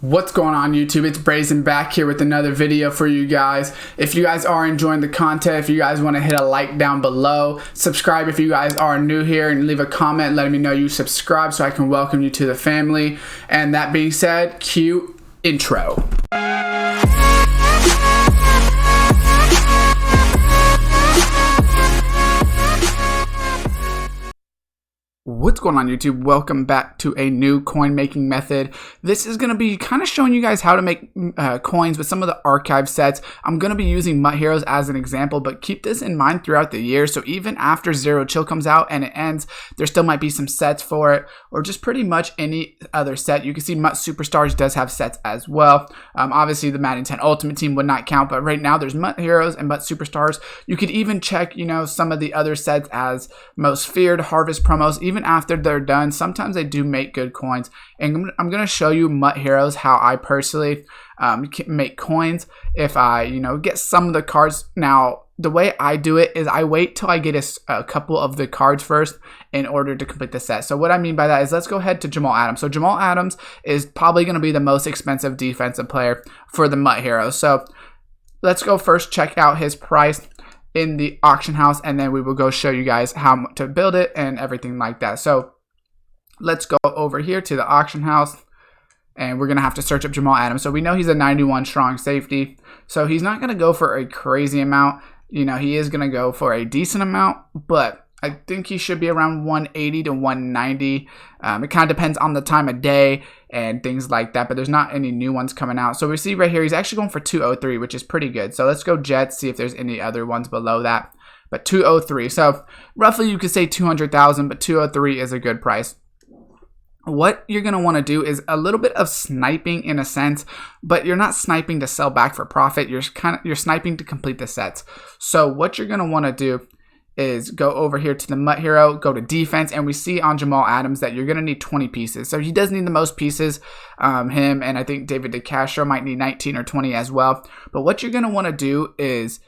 What's going on YouTube? It's Brayzon back here with another video for you guys. If you guys are enjoying the content, if you guys want to hit a like down below, subscribe if you guys are new here, and leave a comment letting me know you subscribe so I can welcome you to the family. And that being said, cue intro. What's going on YouTube? Welcome back to a new coin making method. This is going to be kind of showing you guys how to make coins with some of the archive sets. I'm going to be using MUT Heroes as an example, but keep this in mind throughout the year. So even after Zero Chill comes out and it ends, there still might be some sets for it, or just pretty much any other set. You can see MUT Superstars does have sets as well. Obviously the Madden 10 Ultimate Team would not count, but right now there's MUT Heroes and MUT Superstars. You could even check, some of the other sets as Most Feared, Harvest promos. Even after they're done, sometimes they do make good coins, and I'm going to show you MUT Heroes how I personally make coins if I get some of the cards. Now the way I do it is I wait till I get a couple of the cards first in order to complete the set. So what I mean by that is, let's go ahead to Jamal Adams. So Jamal Adams is probably going to be the most expensive defensive player for the MUT Heroes. So let's go first check out his price in the auction house, and then we will go show you guys how to build it and everything like that. So let's go over here to the auction house, and we're gonna have to search up Jamal Adams. So we know he's a 91 strong safety, so he's not gonna go for a crazy amount. He is gonna go for a decent amount, but I think he should be around 180 to 190. It kind of depends on the time of day and things like that, but there's not any new ones coming out. So we see right here, he's actually going for 203, which is pretty good. So let's go Jets, see if there's any other ones below that. But 203, so roughly you could say 200,000, but 203 is a good price. What you're going to want to do is a little bit of sniping in a sense, but you're not sniping to sell back for profit. You're sniping to complete the sets. So what you're going to want to do is go over here to the MUT Hero, go to defense, and we see on Jamal Adams that you're going to need 20 pieces. So he does need the most pieces, him, and I think David DeCastro might need 19 or 20 as well. But what you're going to want to do is,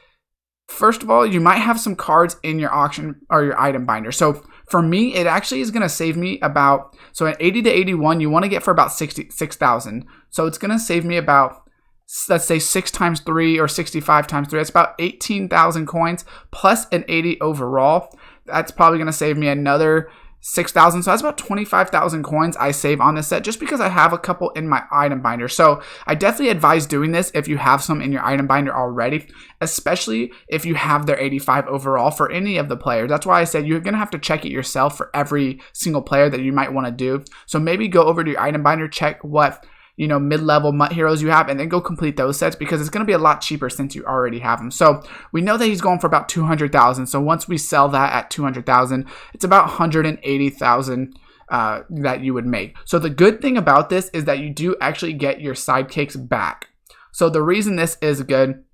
first of all, you might have some cards in your auction or your item binder. So for me, it actually is going to save me about, so at 80 to 81, you want to get for about 6,000. So it's going to save me about, let's say 6 times 3 or 65 times 3. That's about 18,000 coins plus an 80 overall. That's probably going to save me another 6,000. So that's about 25,000 coins I save on this set just because I have a couple in my item binder. So I definitely advise doing this if you have some in your item binder already, especially if you have their 85 overall for any of the players. That's why I said you're going to have to check it yourself for every single player that you might want to do. So maybe go over to your item binder, check what mid-level MUT Heroes you have, and then go complete those sets because it's going to be a lot cheaper since you already have them. So we know that he's going for about 200,000. So once we sell that at 200,000, it's about 180,000 that you would make. So the good thing about this is that you do actually get your sidekicks back. So the reason this is good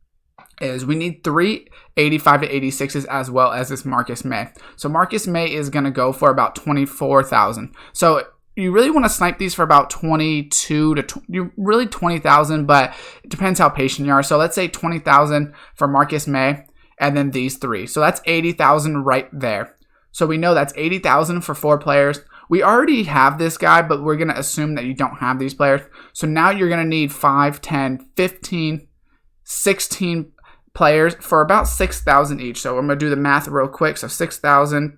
is we need 3 85 to 86s as well as this Marcus May. So Marcus May is going to go for about 24,000. So you really want to snipe these for about 22 to really 20,000, but it depends how patient you are. So let's say 20,000 for Marcus May, and then these 3. So that's 80,000 right there. So we know that's 80,000 for 4 players. We already have this guy, but we're going to assume that you don't have these players. So now you're going to need 5, 10, 15, 16 players for about 6,000 each. So I'm going to do the math real quick. So 6,000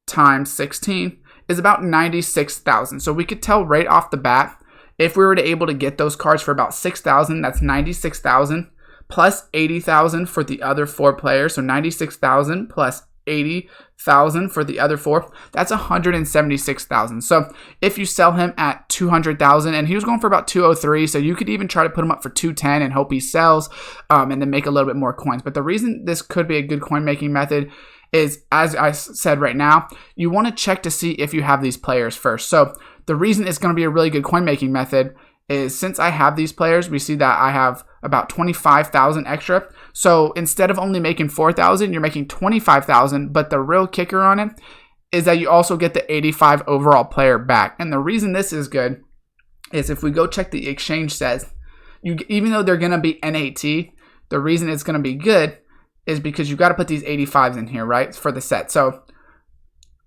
times 16 is about 96,000. So we could tell right off the bat, if we were to able to get those cards for about 6,000, that's 96,000 plus 80,000 for the other 4 players. So 96,000 plus 80,000 for the other 4, that's 176,000. So if you sell him at 200,000, and he was going for about 203, so you could even try to put him up for 210 and hope he sells, and then make a little bit more coins. But the reason this could be a good coin making method is, as I said right now, you want to check to see if you have these players first. So the reason it's going to be a really good coin making method is, since I have these players, we see that I have about 25,000 extra. So instead of only making 4,000, you're making 25,000. But the real kicker on it is that you also get the 85 overall player back. And the reason this is good is, if we go check the exchange sets, even though they're going to be NAT, the reason it's going to be good is because you got to put these 85s in here, right, for the set. So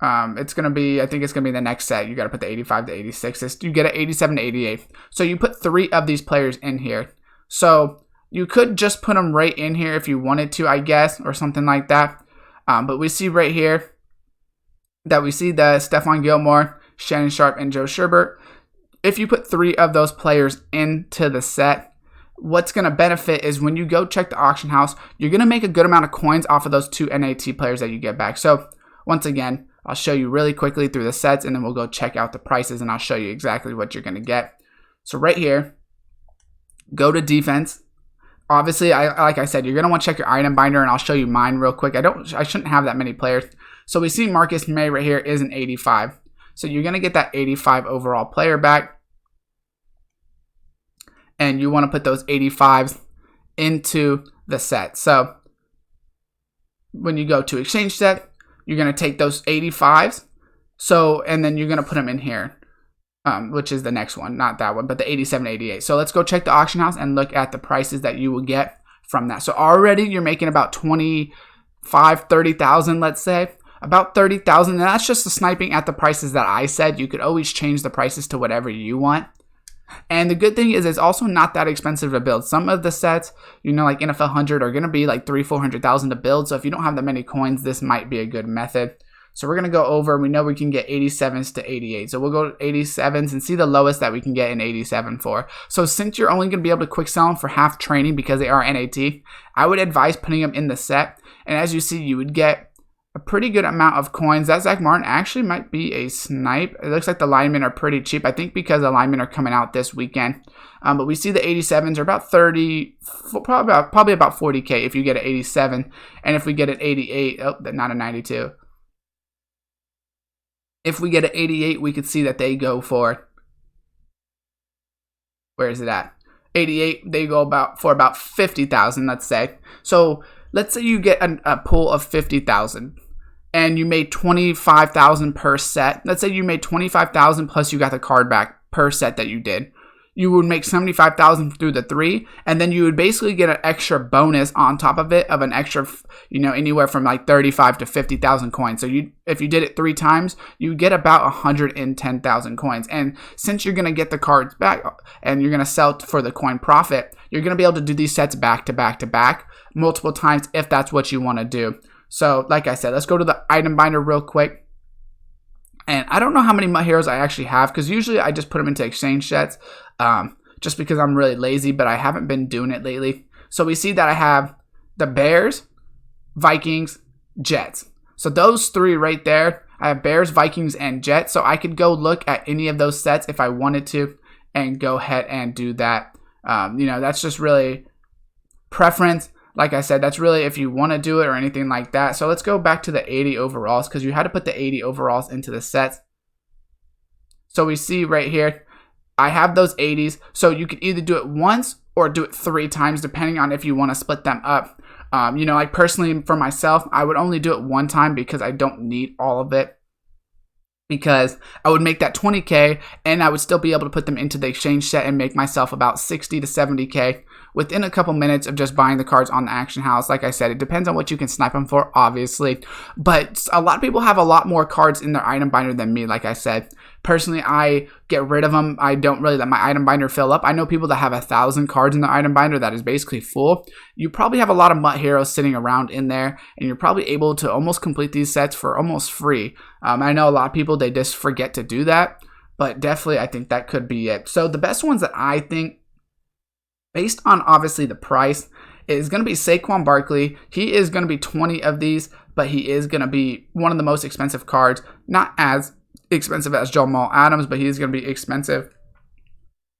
It's going to be, I think it's going to be the next set. You got to put the 85 to 86. You get an 87 to 88. So you put 3 of these players in here. So you could just put them right in here if you wanted to, I guess, or something like that. But we see right here that we see the Stephon Gilmore, Shannon Sharp, and Joe Sherbert. If you put 3 of those players into the set, what's going to benefit is when you go check the auction house, you're going to make a good amount of coins off of those 2 NAT players that you get back. So once again, I'll show you really quickly through the sets, and then we'll go check out the prices, and I'll show you exactly what you're going to get. So right here, go to defense. Obviously, like I said, you're going to want to check your item binder, and I'll show you mine real quick. I shouldn't have that many players. So we see Marcus May right here is an 85. So you're going to get that 85 overall player back. And you want to put those 85s into the set. So when you go to exchange set, you're going to take those 85s. So, and then you're going to put them in here. Which is the next one, not that one, but the 87, 88. So let's go check the auction house and look at the prices that you will get from that. So already you're making about 25, 30,000, let's say, about 30,000. And that's just the sniping at the prices that I said. You could always change the prices to whatever you want. And the good thing is it's also not that expensive to build. Some of the sets, you know, like NFL 100 are going to be like 300,000-400,000 to build. So if you don't have that many coins, this might be a good method. So we're going to go over, we know we can get 87s to 88. So we'll go to 87s and see the lowest that we can get an 87 for. So since you're only going to be able to quick sell them for half training because they are NAT, I would advise putting them in the set. And as you see, you would get a pretty good amount of coins. That Zach Martin actually might be a snipe. It looks like the linemen are pretty cheap. I think because the linemen are coming out this weekend. But we see the 87s are about 30, probably about 40K if you get an 87. And if we get an 88, oh, not a 92. If we get an 88, we could see that they go for, where is it at? 88, they go for about 50,000, let's say. So let's say you get a pool of 50,000 and you made 25,000 per set. Let's say you made 25,000 plus you got the card back per set that you did. You would make 75,000 through the 3, and then you would basically get an extra bonus on top of it of an extra, you know, anywhere from like 35 to 50,000 coins. So if you did it 3 times, you get about 110,000 coins. And since you're going to get the cards back and you're going to sell for the coin profit, you're going to be able to do these sets back to back to back multiple times if that's what you want to do. So like I said, let's go to the item binder real quick. And I don't know how many MUT Heroes I actually have because usually I just put them into exchange sets just because I'm really lazy, but I haven't been doing it lately. So we see that I have the Bears, Vikings, Jets. So those 3 right there, I have Bears, Vikings, and Jets. So I could go look at any of those sets if I wanted to and go ahead and do that. You know, that's just really preference. Like I said, that's really if you want to do it or anything like that. So let's go back to the 80 overalls because you had to put the 80 overalls into the sets. So we see right here, I have those 80s. So you can either do it once or do it 3 times depending on if you want to split them up. You know, like personally for myself, I would only do it 1 time because I don't need all of it. Because I would make that 20K and I would still be able to put them into the exchange set and make myself about 60 to 70K within a couple minutes of just buying the cards on the auction house. Like I said, it depends on what you can snipe them for, obviously. But a lot of people have a lot more cards in their item binder than me, like I said. Personally, I get rid of them. I don't really let my item binder fill up. I know people that have 1,000 cards in their item binder that is basically full. You probably have a lot of MUT Heroes sitting around in there, and you're probably able to almost complete these sets for almost free. I know a lot of people, they just forget to do that, but definitely I think that could be it. So the best ones that I think, based on obviously the price, is going to be Saquon Barkley. He is going to be 20 of these, but he is going to be one of the most expensive cards. Not as expensive as Jamal Adams, but he's going to be expensive.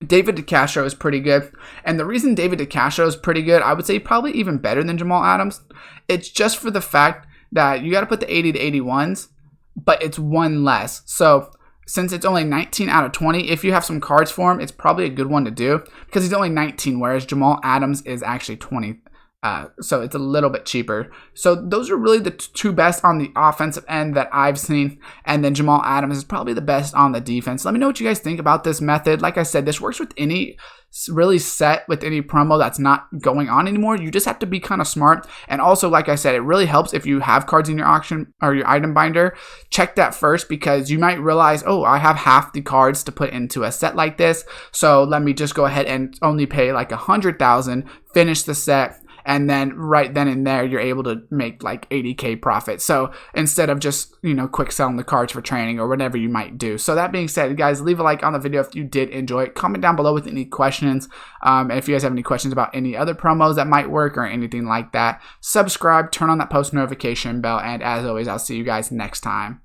David DeCastro is pretty good. And the reason David DeCastro is pretty good, I would say probably even better than Jamal Adams, it's just for the fact that you got to put the 80 to 81s, but it's 1 less. So since it's only 19 out of 20, if you have some cards for him, it's probably a good one to do because he's only 19, whereas Jamal Adams is actually 20. So it's a little bit cheaper. So those are really the two best on the offensive end that I've seen. And then Jamal Adams is probably the best on the defense. Let me know what you guys think about this method. Like I said, this works with any really set with any promo that's not going on anymore. You just have to be kind of smart. And also, like I said, it really helps if you have cards in your auction or your item binder. Check that first, because you might realize, oh, I have half the cards to put into a set like this. So let me just go ahead and only pay like 100,000, finish the set. And then right then and there, you're able to make like 80K profit. So instead of just, quick selling the cards for training or whatever you might do. So that being said, guys, leave a like on the video if you did enjoy it. Comment down below with any questions. And if you guys have any questions about any other promos that might work or anything like that, subscribe, turn on that post notification bell. And as always, I'll see you guys next time.